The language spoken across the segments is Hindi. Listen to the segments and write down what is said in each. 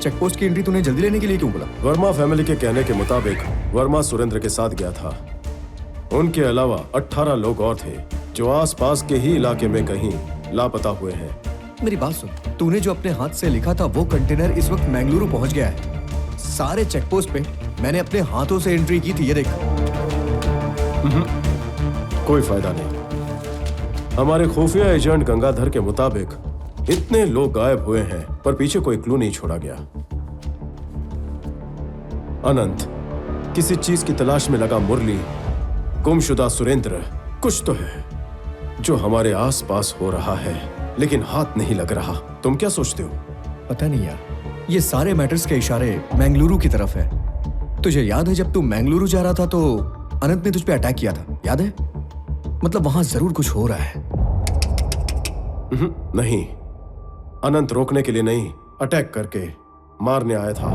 चेक पोस्ट की एंट्री तूने जल्दी लेने के लिए क्यों बोला? वर्मा फैमिली के कहने के मुताबिक वर्मा सुरेंद्र के साथ गया था। उनके अलावा 18 लोग और थे जो आसपास के ही इलाके में कहीं लापता हुए हैं। मेरी बात सुन, तूने जो अपने हाथ से लिखा था वो कंटेनर इस वक्त मैंगलुरु पहुंच गया है। सारे चेक पोस्ट पे मैंने अपने हाथों से एंट्री की थी, ये देख। कोई फायदा नहीं। हमारे खुफिया एजेंट गंगाधर के मुताबिक इतने लोग गायब हुए हैं पर पीछे कोई क्लू नहीं छोड़ा गया। अनंत, किसी चीज की तलाश में लगा मुरली, गुमशुदा सुरेंद्र, कुछ तो है जो हमारे आसपास हो रहा है लेकिन हाथ नहीं लग रहा। तुम क्या सोचते हो? पता नहीं यार, ये सारे मैटर्स के इशारे मैंगलुरु की तरफ है। तुझे याद है जब तू मैंगलुरु जा रहा था तो अनंत ने तुझ पे अटैक किया था, याद है? मतलब वहां जरूर कुछ हो रहा है। नहीं, अनंत रोकने के लिए नहीं, अटैक करके मारने आया था।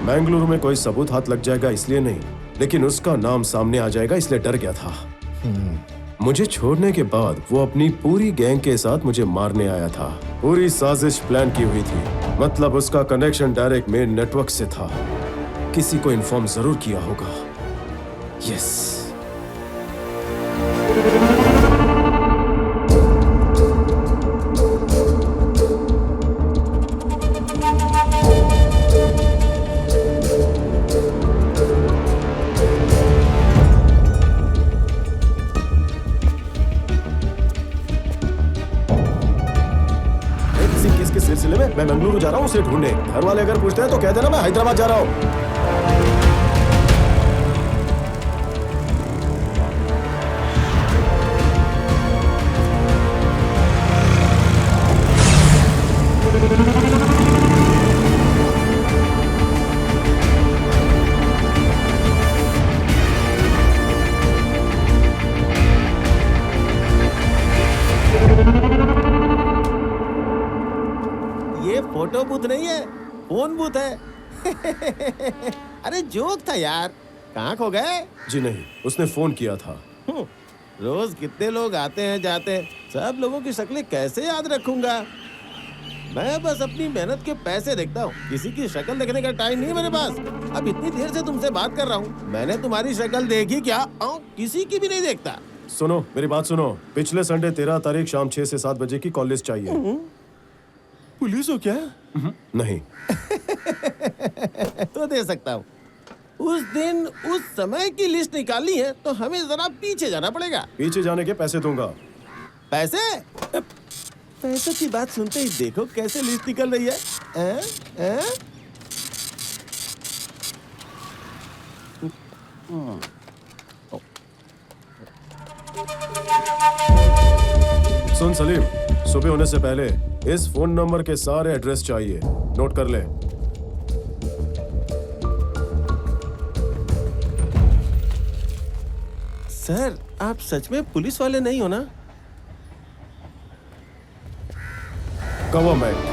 मैंगलुरु में कोई सबूत हाथ लग जाएगा इसलिए नहीं, लेकिन उसका नाम सामने आ जाएगा इसलिए डर गया था। मुझे छोड़ने के बाद वो अपनी पूरी गैंग के साथ मुझे मारने आया था। पूरी साजिश प्लान की हुई थी, मतलब उसका कनेक्शन डायरेक्ट मेन नेटवर्क से था। किसी को इन्फॉर्म जरूर किया होगा। यस। किसके सिलसिले में मैं बेंगलुरु जा रहा हूँ उसे ढूंढने। घर वाले अगर पूछते हैं तो कह देना मैं हैदराबाद जा रहा हूँ। फोटो बूथ नहीं है, फोन बूथ है। अरे जोक था यार, कहाँ खो गए? जी नहीं, उसने फोन किया था। रोज कितने लोग आते हैं जाते हैं, सब लोगों की शक्लें कैसे याद रखूंगा? मैं बस अपनी मेहनत के पैसे देखता हूँ, किसी की शक्ल देखने का टाइम नहीं है मेरे पास। अब इतनी देर से तुमसे बात कर रहा हूँ, मैंने तुम्हारी शक्ल देखी क्या? किसी की भी नहीं देखता। सुनो मेरी बात सुनो, पिछले संडे 13 तारीख शाम 6 से 7 बजे की कॉल लिस्ट चाहिए। पुलिस हो क्या? नहीं। तो दे सकता हूँ। उस दिन उस समय की लिस्ट निकालनी है तो हमें जरा पीछे जाना पड़ेगा। पीछे जाने के पैसे दूंगा। पैसे? पैसे की बात सुनते ही देखो कैसे लिस्ट निकल रही है। सुन सलीम, सुबह होने से पहले इस फोन नंबर के सारे एड्रेस चाहिए, नोट कर ले। सर, आप सच में पुलिस वाले नहीं हो ना? गवर्नमेंट।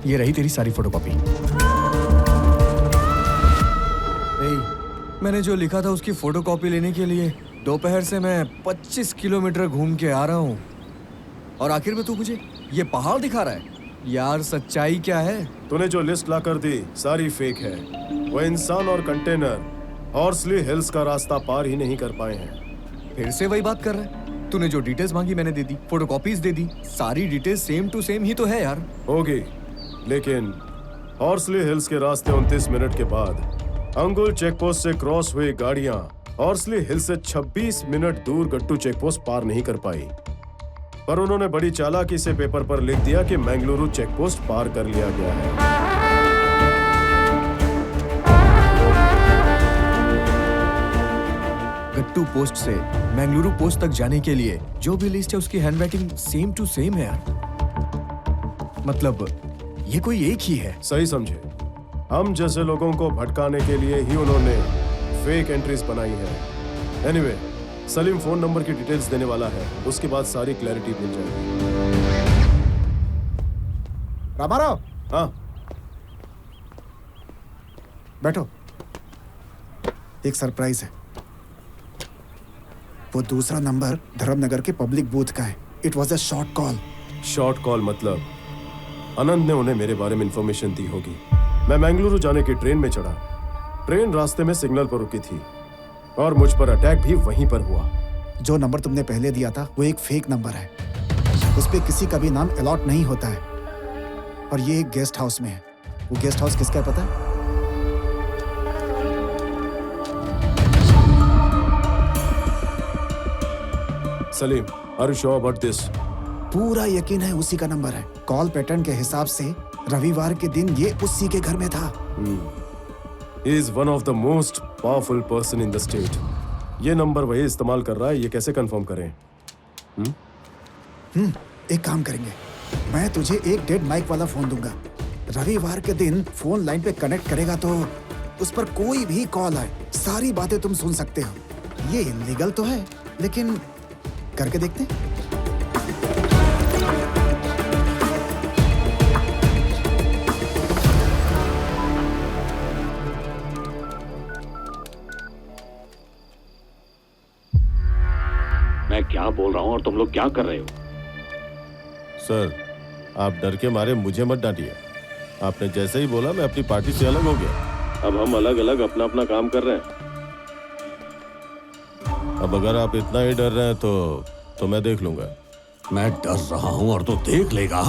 ये रही तेरी सारी फोटोकॉपी। मैंने जो लिखा था उसकी फोटोकॉपी लेने के लिए दोपहर से मैं 25 किलोमीटर घूम के आ रहा हूँ और आखिर में तू मुझे ये पहाड़ दिखा रहा है। यार सच्चाई क्या है? तूने जो लिस्ट ला कर दी सारी फेक है। वो इंसान और कंटेनर हॉर्सली हिल्स का रास्ता पार ही नहीं कर पाए हैं। फिर से वही बात कर रहा है? तूने जो डिटेल्स मांगी मैंने दे दी, फोटोकॉपीज दे दी, सारी डिटेल्स सेम टू सेम ही तो है यार। होगी, लेकिन हॉर्सली हिल्स के रास्ते 29 मिनट के बाद अंगुल चेकपोस्ट से क्रॉस हुई गाड़ियां हॉर्सली हिल से 26 मिनट दूर गट्टू चेकपोस्ट पार नहीं कर पाई। पर उन्होंने बड़ी चालाकी से पेपर पर लिख दिया कि मैंगलुरु चेकपोस्ट पार कर लिया गया है। गट्टू पोस्ट से मैंगलुरु पोस्ट तक जाने के लिए जो भी लिस्ट है उसकी हैंडराइटिंग सेम टू सेम है यार। मतलब ये कोई एक ही है। सही समझे, हम जैसे लोगों को भटकाने के लिए ही उन्होंने फेक एंट्रीज बनाई है। एनीवे, सलीम फोन नंबर की डिटेल्स देने वाला है, उसके बाद सारी क्लैरिटी मिल जाएगी। रामाराव, हाँ, बैठो। एक सरप्राइज है। वो दूसरा नंबर धर्मनगर के पब्लिक बूथ का है। It was a short call. Short call मतलब अनंत ने उन्हें मेरे बारे में इंफॉर्मेशन दी होगी। मैं बेंगलुरु जाने की ट्रेन में चढ़ा। ट्रेन रास्ते में सिग्नल पर रुकी थी और मुझ पर अटैक भी वहीं पर हुआ। जो नंबर तुमने पहले दिया था वो एक फेक नंबर है। उस पे किसी का भी नाम अलॉट नहीं होता है। और ये एक गेस्ट हाउस में है। वो गेस्ट हाउस किसका है पता है? Salim, are you sure about this? पूरा यकीन है उसी का नंबर है। कॉल पैटर्न के हिसाब से रविवार के दिन ये उसी के घर में था। He is one of the most powerful person in the state. ये नंबर वही इस्तेमाल कर रहा है, ये कैसे कंफर्म करें? एक काम करेंगे, मैं तुझे एक डेड माइक वाला फोन दूंगा। रविवार के दिन फोन लाइन पे कनेक्ट करेगा तो उस पर कोई भी कॉल आए सारी बातें तुम सुन सकते हो। ये इलीगल तो है लेकिन करके देखते हैं। मैं क्या बोल रहा हूँ और तुम लोग क्या कर रहे हो? सर, आप डर के मारे मुझे मत डांटिए। आपने जैसे ही बोला मैं अपनी पार्टी से अलग हो गया। अब हम अलग अलग अपना अपना काम कर रहे हैं। अब अगर आप इतना ही डर रहे हैं तो मैं देख लूंगा। मैं डर रहा हूँ और तू देख लेगा?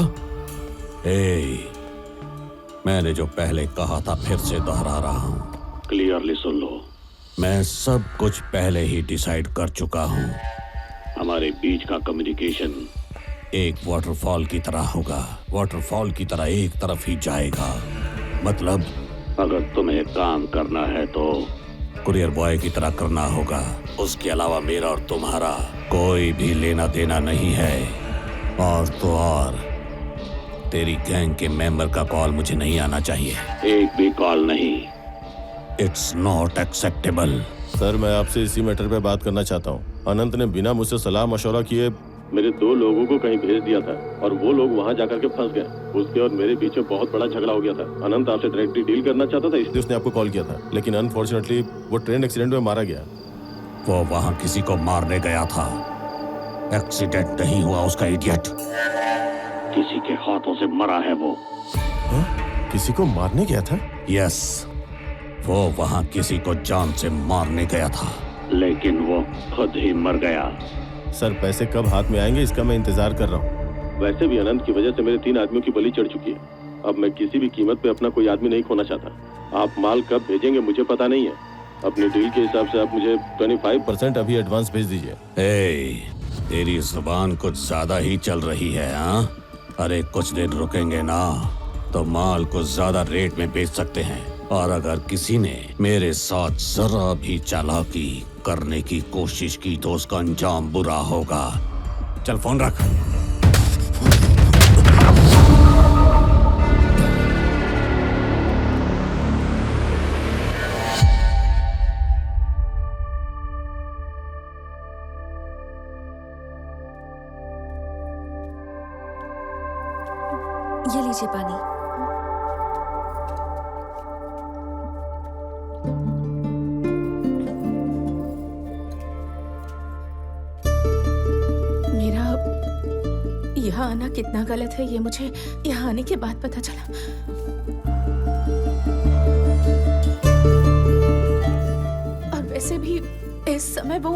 मैंने जो पहले कहा था फिर से दोहरा रहा हूँ। क्लियरली सुन लो, मैं सब कुछ पहले ही डिसाइड कर चुका हूँ। हमारे बीच का कम्युनिकेशन एक वाटरफॉल की तरह होगा। वाटरफॉल की तरह एक तरफ ही जाएगा। मतलब अगर तुम्हें काम करना है तो कुरियर बॉय की तरह करना होगा। उसके अलावा मेरा और तुम्हारा कोई भी लेना देना नहीं है। और तो और तेरी गैंग के मेंबर का कॉल मुझे नहीं आना चाहिए। एक भी कॉल नहीं। It's not acceptable. सर, मैं आपसे इसी मैटर पे बात करना चाहता हूँ। अनंत ने बिना मुझसे सलाह मशवरा किए मेरे 2 लोगों को कहीं भेज दिया था और वो लोग वहाँ जाकर के फंस गए। उसके और मेरे पीछे बहुत बड़ा झगड़ा हो गया था। अनंत आपसे डायरेक्टली डील करना चाहता था, इसलिए उसने आपको कॉल किया था, लेकिन अनफॉर्चुनेटली वो ट्रेन एक्सीडेंट में मारा गया। वो वहाँ किसी को मारने गया था। एक्सीडेंट नहीं हुआ उसका, इडियट। किसी के हाथों से मरा है वो। किसी को मारने गया था? यस, वो वहाँ किसी को जान से मारने गया था, लेकिन वो खुद ही मर गया। सर, पैसे कब हाथ में आएंगे इसका मैं इंतजार कर रहा हूँ। वैसे भी अनंत की वजह से मेरे 3 आदमियों की बलि चढ़ चुकी है। अब मैं किसी भी कीमत पे अपना कोई आदमी नहीं खोना चाहता। आप माल कब भेजेंगे मुझे पता नहीं है। अपनी डील के हिसाब से आप मुझे 25% अभी एडवांस भेज दीजिए। तेरी जुबान कुछ ज्यादा ही चल रही है। हाँ, अरे कुछ दिन रुकेंगे ना तो माल को ज्यादा रेट में बेच सकते हैं। और अगर किसी ने मेरे साथ जरा भी चालाकी करने की कोशिश की तो उसका अंजाम बुरा होगा। चल फोन रख। ये लीजिए पानी। मेरा यहाँ आना कितना गलत है ये मुझे यहाँ आने के बाद पता चला। और वैसे भी इस समय वो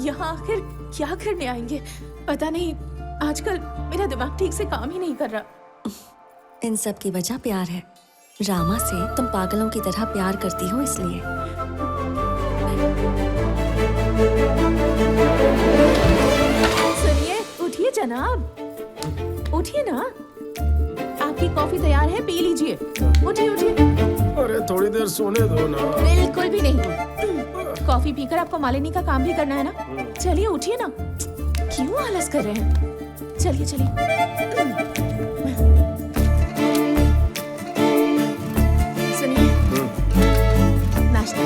यहाँ आखिर क्या करने आएंगे पता नहीं। आजकल मेरा दिमाग ठीक से काम ही नहीं कर रहा। इन सब की वजह प्यार है। रामा से तुम पागलों की तरह प्यार करती हो इसलिए। सुनिए, उठिए जनाब, उठिए ना। आपकी कॉफी तैयार है, पी लीजिए। उठिए उठिए। अरे थोड़ी देर सोने दो ना। बिल्कुल भी नहीं। कॉफी पीकर आपको मालिनी का काम भी करना है ना। चलिए उठिए ना, क्यों आलस कर रहे हैं? चलिए चलिए। सुनिए, नाश्ता।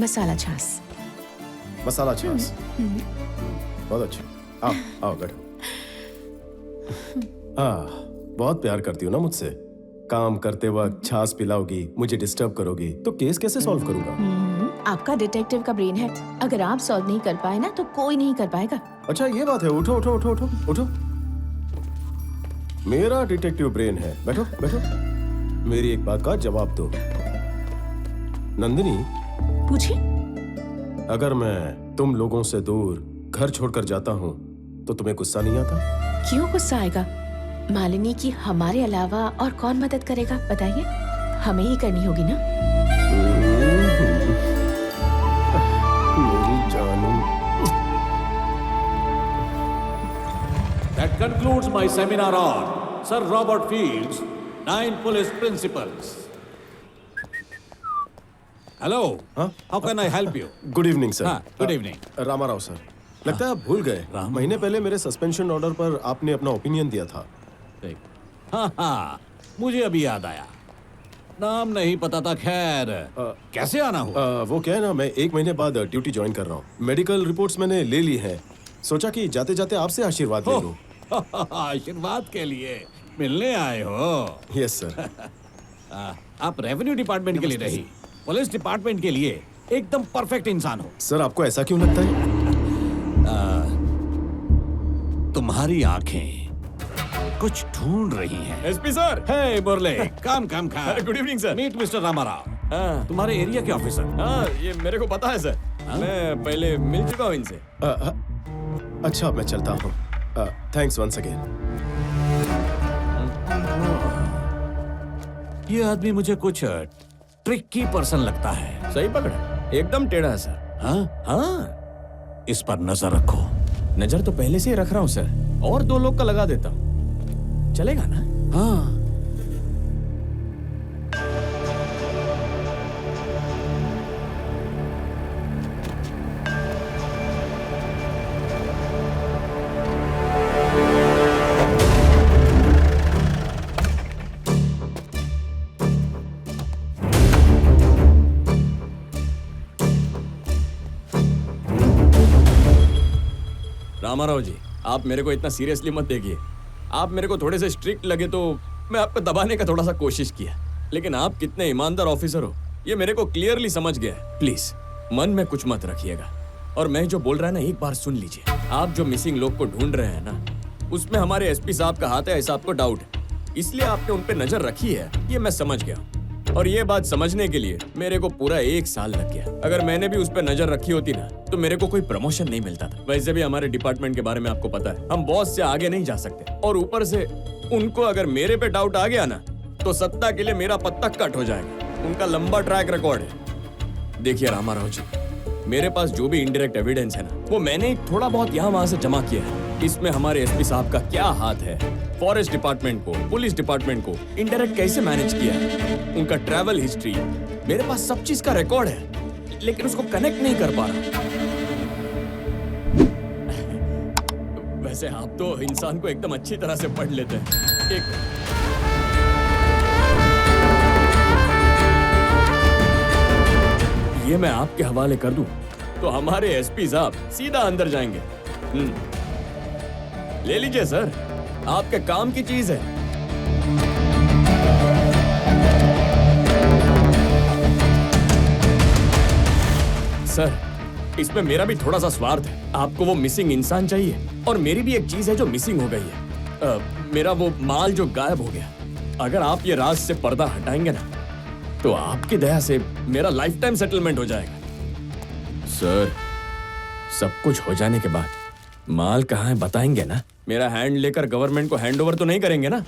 मसाला छाछ। मसाला छाछ। बहुत अच्छा। आओ आओ बैठो। बहुत प्यार करती हो ना मुझसे। काम करते वक्त छाछ पिलाओगी, मुझे डिस्टर्ब करोगी, तो केस कैसे सॉल्व करूंगा? आपका डिटेक्टिव का ब्रेन है, अगर आप सॉल्व नहीं कर पाए ना तो कोई नहीं कर पाएगा। अच्छा ये बात है। उठो उठो उठो उठो उठो। मेरा डिटेक्टिव ब्रेन है। बैठो बैठो। मेरी एक बात का जवाब दो। नंदिनी, पूछिए। अगर मैं तुम लोगों से दूर घर छोड़कर जाता हूँ तो तुम्हें गुस्सा नहीं आता? क्यों गुस्सा आएगा? मालिनी की हमारे अलावा और कौन मदद करेगा बताइए? हमें ही करनी होगी ना। मेरी जानू। That concludes my seminar on Sir Robert Field's 9 Police Principles. Hello. Huh? How can I help you? Good evening sir. हाँ, good evening. रामाराव सर, लगता है आप भूल गए। महीने पहले मेरे सस्पेंशन ऑर्डर पर आपने अपना ओपिनियन दिया था। हाँ, मुझे अभी याद आया। नाम नहीं पता था। खैर, कैसे आना हुआ? वो क्या है ना, मैं 1 महीने बाद ड्यूटी ज्वाइन कर रहा हूँ। मेडिकल रिपोर्ट्स मैंने ले ली हैं। सोचा कि जाते जाते आपसे आशीर्वाद ले लूं। आशीर्वाद के लिए मिलने आए हो? Yes sir. आप रेवेन्यू डिपार्टमेंट के लिए नहीं, पुलिस डिपार्टमेंट के लिए एकदम परफेक्ट इंसान हो। सर आपको ऐसा क्यों लगता है? तुम्हारी आंखें कुछ ढूंढ रही हैं। SP sir. हे मुरले, काम काम खा। Good evening sir. Meet mister Ramarao, हाँ तुम्हारे एरिया के ऑफिसर। हाँ, ये मेरे को पता है सर। मैं पहले मिल चुका हूँ इनसे। अच्छा मैं चलता हूँ। Thanks once again. ये आदमी मुझे कुछ ट्रिकी पर्सन लगता है। सही पकड़ा, एकदम टेढ़ा है सर। हाँ? हाँ, इस पर नजर रखो। नजर तो पहले से ही रख रहा हूँ सर, और 2 लोग का लगा देता हूँ। चलेगा ना? हाँ। रामाराव जी, आप मेरे को इतना सीरियसली मत देखिए। आप मेरे को थोड़े से स्ट्रिक्ट लगे तो मैं आपको दबाने का थोड़ा सा कोशिश किया, लेकिन आप कितने ईमानदार ऑफिसर हो ये मेरे को क्लियरली समझ गया है। प्लीज मन में कुछ मत रखिएगा, और मैं जो बोल रहा है ना एक बार सुन लीजिए। आप जो मिसिंग लोग को ढूंढ रहे हैं ना, उसमें हमारे एसपी साहब का हाथ है ऐसा आपको डाउट है, इसलिए आपने उन पे नजर रखी है, ये मैं समझ गया। और ये बात समझने के लिए मेरे को पूरा 1 साल लग गया। अगर मैंने भी उस पर नजर रखी होती ना तो मेरे को कोई प्रमोशन नहीं मिलता था। वैसे भी हमारे डिपार्टमेंट के बारे में आपको पता है, हम बॉस से आगे नहीं जा सकते, और ऊपर से उनको अगर मेरे पे डाउट आ गया ना तो सत्ता के लिए मेरा पत्ता कट हो जाएगा। उनका लंबा ट्रैक रिकॉर्ड है। देखिए रामाराव जी, मेरे पास जो भी इनडायरेक्ट एविडेंस है ना वो मैंने थोड़ा बहुत यहाँ वहां से जमा किया है। इसमें हमारे एसपी साहब का क्या हाथ है, फॉरेस्ट डिपार्टमेंट को, पुलिस डिपार्टमेंट को इनडायरेक्ट कैसे मैनेज किया है, उनका ट्रैवल हिस्ट्री, मेरे पास सब चीज का रिकॉर्ड है, लेकिन उसको कनेक्ट नहीं कर पा रहा। वैसे आप तो इंसान को एकदम अच्छी तरह से पढ़ लेते हैं। ये मैं आपके हवाले कर दूं तो हमारे एसपी साहब सीधा अंदर जाएंगे। ले लीजिए सर, आपके काम की चीज है। सर, इसमें मेरा भी थोड़ा सा स्वार्थ है। आपको वो मिसिंग इंसान चाहिए, और मेरी भी एक चीज है जो मिसिंग हो गई है। मेरा वो माल जो गायब हो गया। अगर आप ये राज से पर्दा हटाएंगे ना तो आपकी दया से मेरा लाइफ टाइम सेटलमेंट हो जाएगा। सर, सब कुछ हो जाने के बाद माल कहाँ है बताएंगे ना? मेरा हैंड लेकर गवर्नमेंट को हैंडओवर तो नहीं करेंगे ना?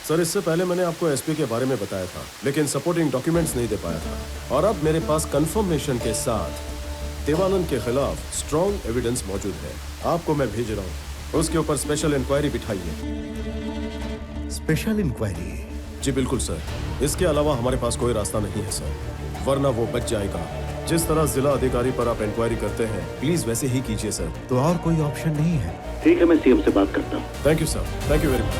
सर इससे पहले मैंने आपको एसपी के बारे में बताया था, लेकिन सपोर्टिंग डॉक्यूमेंट्स नहीं दे पाया था। और अब मेरे पास कंफर्मेशन के साथ देवानंद के खिलाफ स्ट्रॉन्ग एविडेंस मौजूद है। आपको मैं भेज रहा हूँ। उसके ऊपर स्पेशल इंक्वायरी बिठाइए। Special inquiry? जी बिल्कुल सर, इसके अलावा हमारे पास कोई रास्ता नहीं है सर, वरना वो बच जाएगा। जिस तरह जिला अधिकारी पर आप इंक्वायरी करते हैं, प्लीज वैसे ही कीजिए सर। तो और कोई ऑप्शन नहीं है? ठीक है, मैं सीएम से बात करता हूँ। Thank you sir, thank you very much.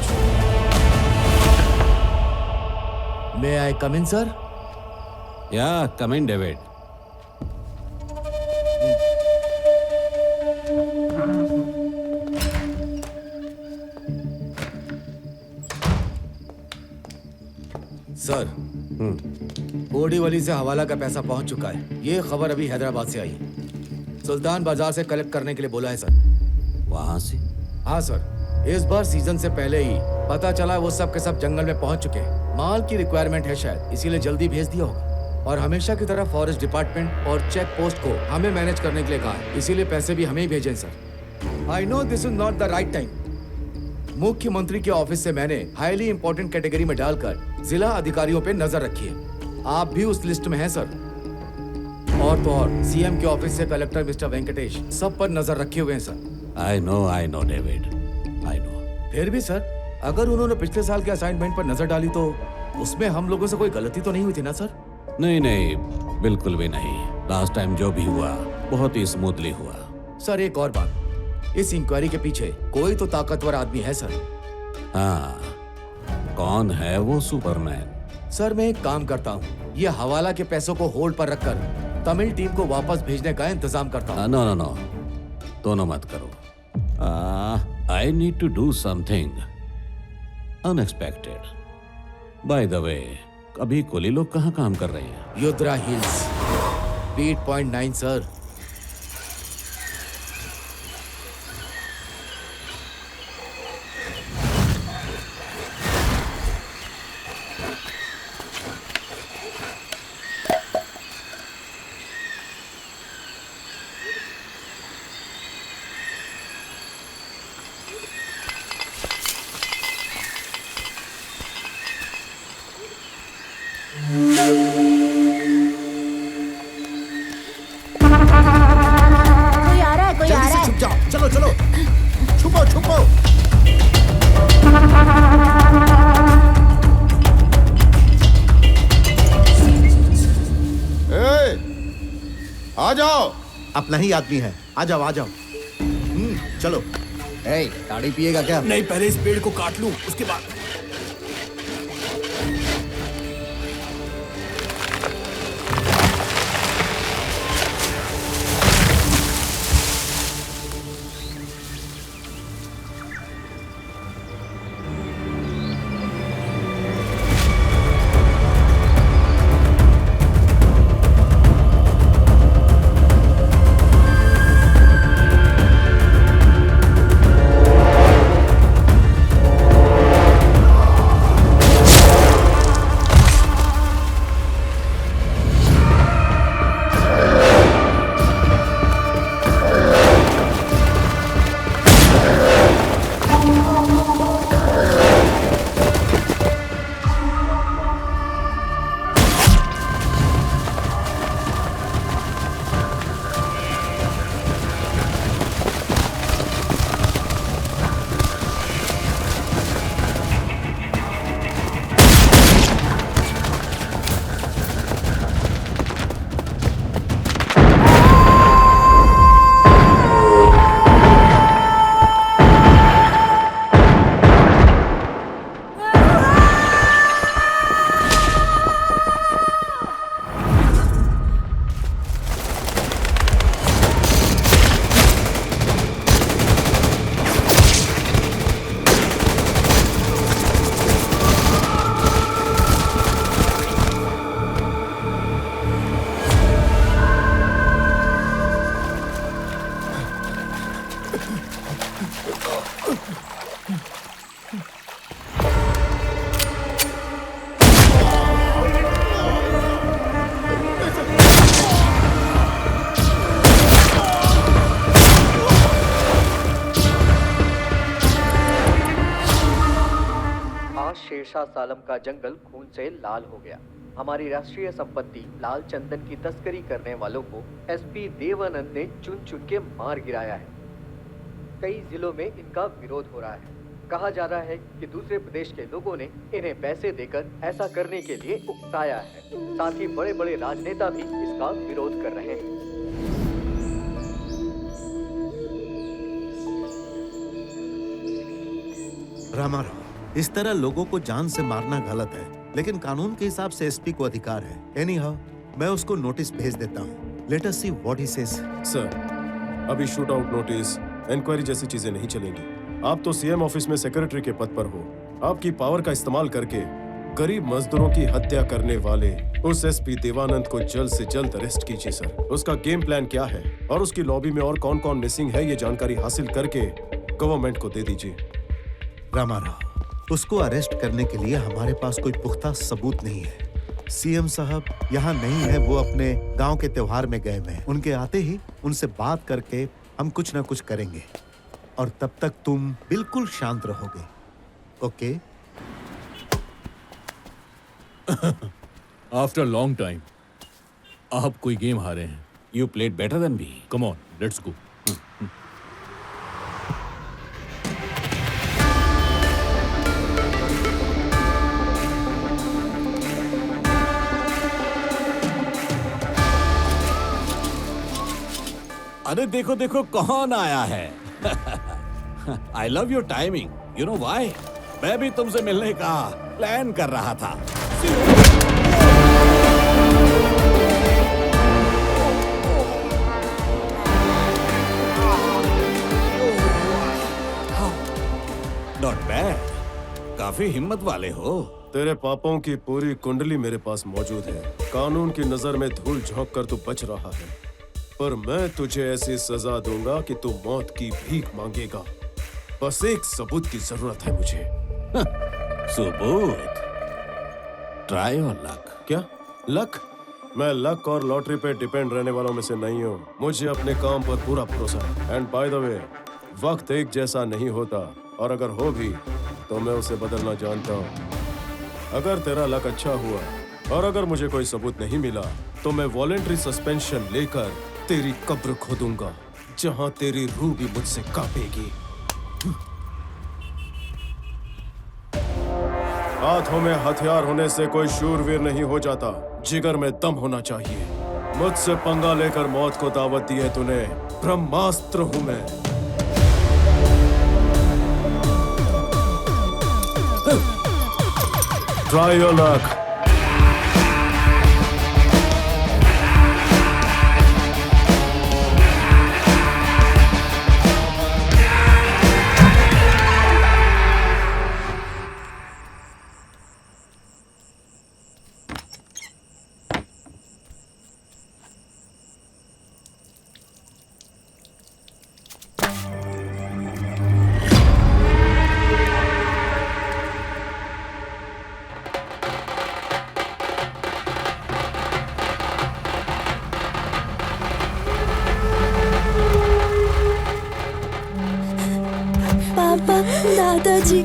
May I come in sir? या कम इन डेविड। सर, बोरीवली से हवाला का पैसा पहुंच चुका है। ये खबर अभी हैदराबाद से आई है। सुल्तान बाजार से कलेक्ट करने के लिए बोला है सर। वहां से? हाँ सर, इस बार सीजन से पहले ही पता चला वो सब के सब जंगल में पहुंच चुके हैं। माल की रिक्वायरमेंट है शायद, इसीलिए जल्दी भेज दिया होगा। और हमेशा की तरह फॉरेस्ट डिपार्टमेंट और चेक पोस्ट को हमें मैनेज करने के लिए कहा है, इसीलिए पैसे भी हमें ही भेजें sir. I know this is not the right time. मुख्यमंत्री के ऑफिस से मैंने हाईली इंपॉर्टेंट कैटेगरी में डालकर जिला अधिकारियों पे नजर रखी है। आप भी उस लिस्ट में हैं सर। और तो और सीएम के ऑफिस से कलेक्टर मिस्टर वेंकटेश सब पर नजर रखे हुए हैं sir. I know David, I know. फिर भी सर, अगर उन्होंने पिछले साल के असाइनमेंट पर नजर डाली तो उसमें हम लोगों से कोई गलती तो नहीं हुई थी ना सर? नहीं, बिल्कुल भी नहीं। लास्ट टाइम जो भी हुआ बहुत ही स्मूथली हुआ। सर एक और बात, इस इंक्वायरी के पीछे कोई तो ताकतवर आदमी है सर। हाँ, कौन है वो सुपरमैन? सर मैं एक काम करता हूँ, ये हवाला के पैसों को होल्ड पर रखकर तमिल टीम को वापस भेजने का इंतजाम करता हूँ। नो, दोनों मत करो। I need to do something unexpected. By the way, अभी कोली लोग कहाँ काम कर रहे हैं? युद्रा हिल्स, बीट पॉइंट 9 सर। कोई आ रहा है, कोई आ रहा है। छुप जाओ, चलो चलो, छुपो छुपो। आ जाओ। अपना ही आदमी है, आ जाओ आ जाओ। चलो। ताड़ी पिएगा क्या? नहीं, पहले इस पेड़ को काट लूं, उसके बाद। शेरशाह सालम का जंगल खून से लाल हो गया। हमारी राष्ट्रीय संपत्ति लाल चंदन की तस्करी करने वालों को एसपी देवानंद ने चुन चुन के मार गिराया है। कई जिलों में इनका विरोध हो रहा है। कहा जा रहा है कि दूसरे प्रदेश के लोगों ने इन्हें पैसे देकर ऐसा करने के लिए उकसाया है। साथ ही बड़े बड़े राजनेता भी इसका विरोध कर रहे हैं। रामाराव, इस तरह लोगों को जान से मारना गलत है, लेकिन कानून के हिसाब से एसपी को अधिकार है। एनीहाउ, मैं उसको नोटिस भेज देता हूँ। Let us see what he says. Sir, अभी शूट आउट नोटिस, इंक्वायरी जैसी चीजें नहीं चलेंगी। आप तो सीएम ऑफिस में सेक्रेटरी के पद पर हो। आपकी पावर का इस्तेमाल करके गरीब मजदूरों की हत्या करने वाले उस एसपी देवानंद को जल्द से जल्द अरेस्ट कीजिए सर। उसका गेम प्लान क्या है और उसकी लॉबी में और कौन कौन मिसिंग है, ये जानकारी हासिल करके गवर्नमेंट को दे दीजिए। रामाराव, उसको अरेस्ट करने के लिए हमारे पास कोई पुख्ता सबूत नहीं है। सीएम साहब यहाँ नहीं है, वो अपने गांव के त्योहार में गए हुए हैं। उनके आते ही उनसे बात करके हम कुछ ना कुछ करेंगे, और तब तक तुम बिल्कुल शांत रहोगे, ओके? आफ्टर लॉन्ग टाइम आप कोई गेम हारे हैं। You played better than me. Come on, let's go. अरे देखो देखो कौन आया है। I love your timing. You know why? मैं भी तुमसे मिलने का प्लान कर रहा था। नॉट बैड, काफी हिम्मत वाले हो। तेरे पापों की पूरी कुंडली मेरे पास मौजूद है। कानून की नजर में धूल झोंक कर तू बच रहा है, पर मैं तुझे ऐसी सजा दूंगा कि तू मौत की भीख मांगेगा। बस एक सबूत की जरूरत है मुझे। सबूत? Try your luck. क्या लक? मैं लक और लॉटरी पे डिपेंड रहने वालों में से नहीं हूँ। मुझे अपने काम पर पूरा भरोसा है। एंड बाय द वे, वक्त एक जैसा नहीं होता, और अगर हो भी तो मैं उसे बदलना जानता हूँ। अगर तेरा लक अच्छा हुआ और अगर मुझे कोई सबूत नहीं मिला, तो मैं वॉलेंट्री सस्पेंशन लेकर तेरी कब्र खोदूंगा, जहां तेरी रूह भी मुझसे कांपेगी। हाथों में हथियार होने से कोई शूरवीर नहीं हो जाता, जिगर में दम होना चाहिए। मुझसे पंगा लेकर मौत को दावत दी है तूने। ब्रह्मास्त्र हूं मैं। Try your luck. पापा, दादाजी।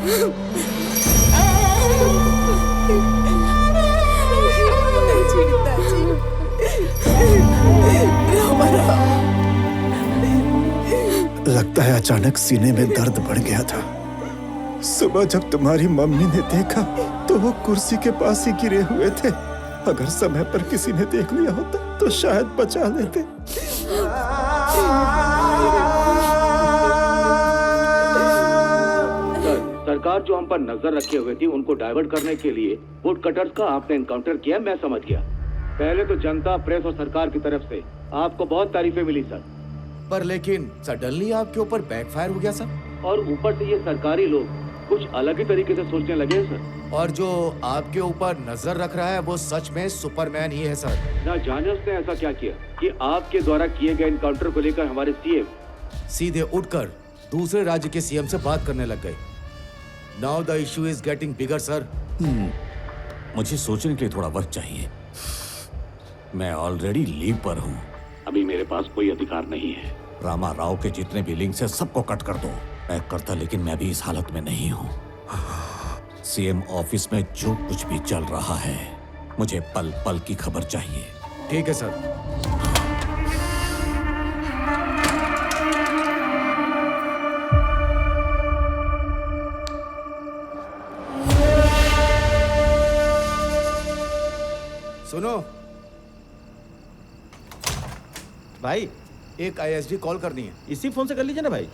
लगता है अचानक सीने में दर्द बढ़ गया था। सुबह जब तुम्हारी मम्मी ने देखा तो वो कुर्सी के पास ही गिरे हुए थे। अगर समय पर किसी ने देख लिया होता तो शायद बचा लेते। सरकार जो हम पर नजर रखे हुए थी, उनको डाइवर्ट करने के लिए वुड कटर्स का आपने एनकाउंटर किया, मैं समझ गया। पहले तो जनता, प्रेस और सरकार की तरफ से आपको बहुत तारीफें मिली सर, पर लेकिन सडनली आपके ऊपर बैकफायर हो गया सर। और ऊपर से ये सरकारी लोग कुछ अलग ही तरीके से सोचने लगे हैं सर। और जो आपके ऊपर नजर रख रहा है वो सच में सुपरमैन ही है सर। ना जाने उसने ऐसा क्या किया कि आपके द्वारा किए गए एनकाउंटर को लेकर हमारे सीएम सीधे उठकर दूसरे राज्य के सीएम से बात करने लग गए। Now the issue is getting bigger sir. मुझे सोचने के लिए थोड़ा वक्त चाहिए। मैं ऑलरेडी लीव पर हूँ। अभी मेरे पास कोई अधिकार नहीं है। रामा राव के जितने भी लिंक्स हैं सबको कट कर दो। मैं करता, लेकिन मैं भी इस हालत में नहीं हूँ। सीएम ऑफिस में जो कुछ भी चल रहा है, मुझे पल पल की खबर चाहिए। ठीक है सर। सुनो, भाई एक आईएसडी कॉल करनी है। इसी फोन से कर लीजिए ना भाई।